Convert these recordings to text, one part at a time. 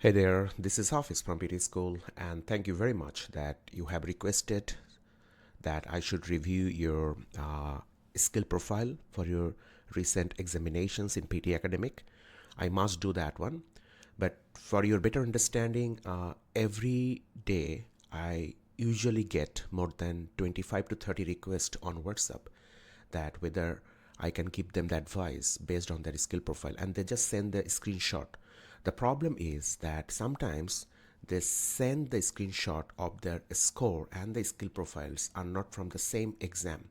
Hey there, this is Hafiz from PTE School, and thank you very much that you have requested that I should review your skill profile for your recent examinations in PTE Academic. I must do that one. But for your better understanding, every day I usually get more than 25 to 30 requests on WhatsApp that whether I can give them the advice based on their skill profile, and they just send the screenshot. The problem is that sometimes they send the screenshot of their score and the skill profiles are not from the same exam.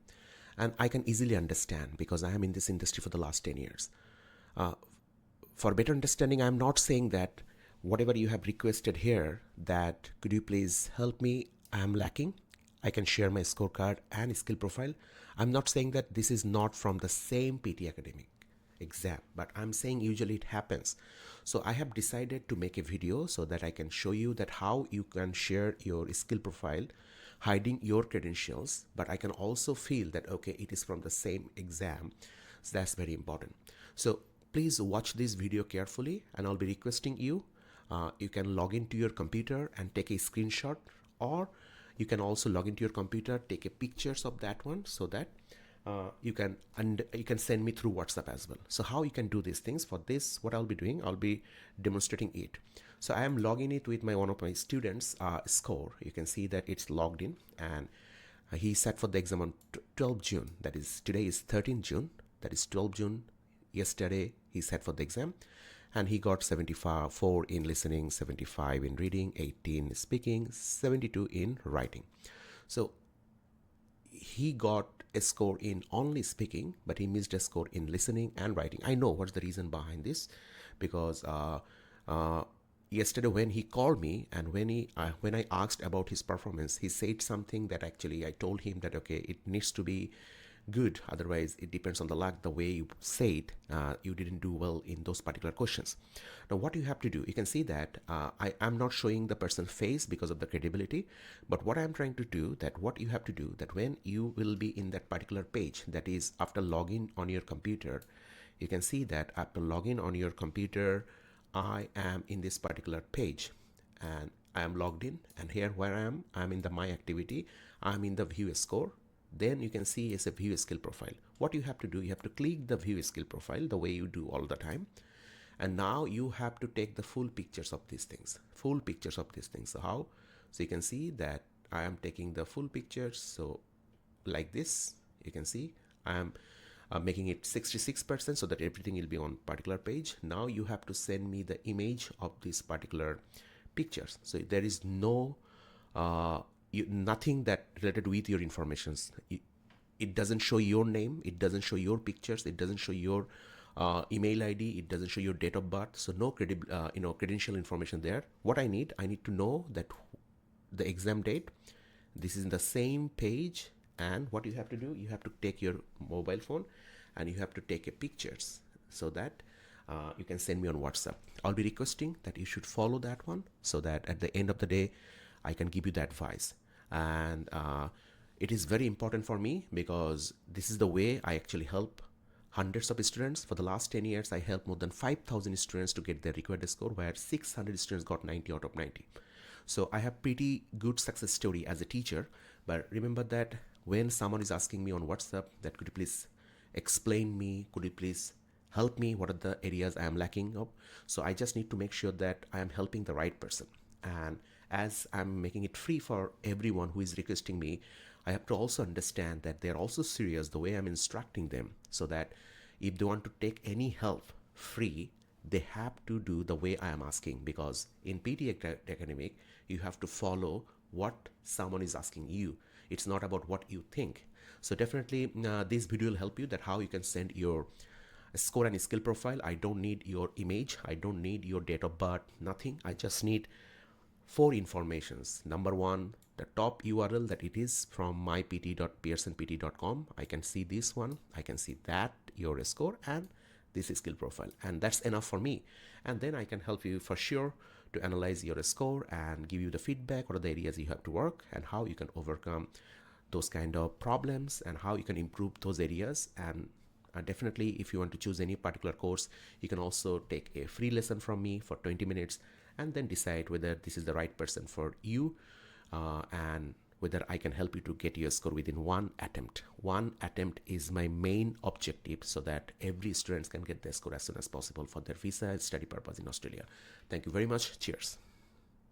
And I can easily understand because I am in this industry for the last 10 years. For better understanding, I'm not saying that whatever you have requested here, that could you please help me, I'm lacking. I can share my scorecard and skill profile. I'm not saying that this is not from the same PT Academic exam, but I'm saying usually it happens. So I have decided to make a video so that I can show you that how you can share your skill profile hiding your credentials, but I can also feel that okay, it is from the same exam. So that's very important. So please watch this video carefully, and I'll be requesting you you can log into your computer and take a screenshot, or you can also log into your computer, take a pictures of that one so that you can send me through WhatsApp as well. So how you can do these things? For this, what I'll be doing, I'll be demonstrating it. So I am logging it with one of my students score. You can see that it's logged in, and he sat for the exam on 12 June. That is, today is 13 June. That is 12 June. Yesterday he sat for the exam, and he got 74 in listening, 75 in reading, 18 speaking, 72 in writing. So he got a score in only speaking, but he missed a score in listening and writing. I know what's the reason behind this, because yesterday when he called me and when I asked about his performance, he said something that actually I told him that okay, it needs to be good, otherwise it depends on the luck. The way you said you didn't do well in those particular questions. Now what you have to do, you can see that I am not showing the person's face because of the credibility, but what I'm trying to do, that what you have to do, that when you will be in that particular page, that is after login on your computer, you can see that after login on your computer, I am in this particular page and I am logged in, and here where I'm in the my activity, I'm in the view score. Then you can see as a view skill profile. What you have to do, you have to click the view skill profile the way you do all the time, and now you have to take the full pictures of these things, so how? So you can see that I am taking the full pictures. So like this, you can see I am making it 66% so that everything will be on particular page. Now you have to send me the image of these particular pictures. So there is no nothing that related with your informations. It doesn't show your name, it doesn't show your pictures, it doesn't show your email ID, it doesn't show your date of birth. So no credential information there. What I need to know that the exam date. This is in the same page, and what you have to do, you have to take your mobile phone and you have to take a pictures so that you can send me on WhatsApp. I'll be requesting that you should follow that one so that at the end of the day I can give you the advice. And it is very important for me because this is the way I actually help hundreds of students. For the last 10 years, I helped more than 5,000 students to get their required score, where 600 students got 90 out of 90. So I have pretty good success story as a teacher. But remember that when someone is asking me on WhatsApp that could you please explain me, could you please help me, what are the areas I am lacking of? So I just need to make sure that I am helping the right person. And as I'm making it free for everyone who is requesting me, I have to also understand that they're also serious the way I'm instructing them, so that if they want to take any help free, they have to do the way I am asking. Because in PTE Academic, you have to follow what someone is asking you. It's not about what you think. So definitely this video will help you that how you can send your score and skill profile. I don't need your image, I don't need your date of birth, nothing. I just need four informations. Number one, the top URL, that it is from mypt.pearsonpt.com. I can see this one, I can see that your score and this is skill profile, and that's enough for me. And then I can help you for sure to analyze your score and give you the feedback, what are the areas you have to work and how you can overcome those kind of problems and how you can improve those areas. And definitely if you want to choose any particular course, you can also take a free lesson from me for 20 minutes and then decide whether this is the right person for you, and whether I can help you to get your score within one attempt. One attempt is my main objective, so that every student can get their score as soon as possible for their visa study purpose in Australia. Thank you very much. Cheers.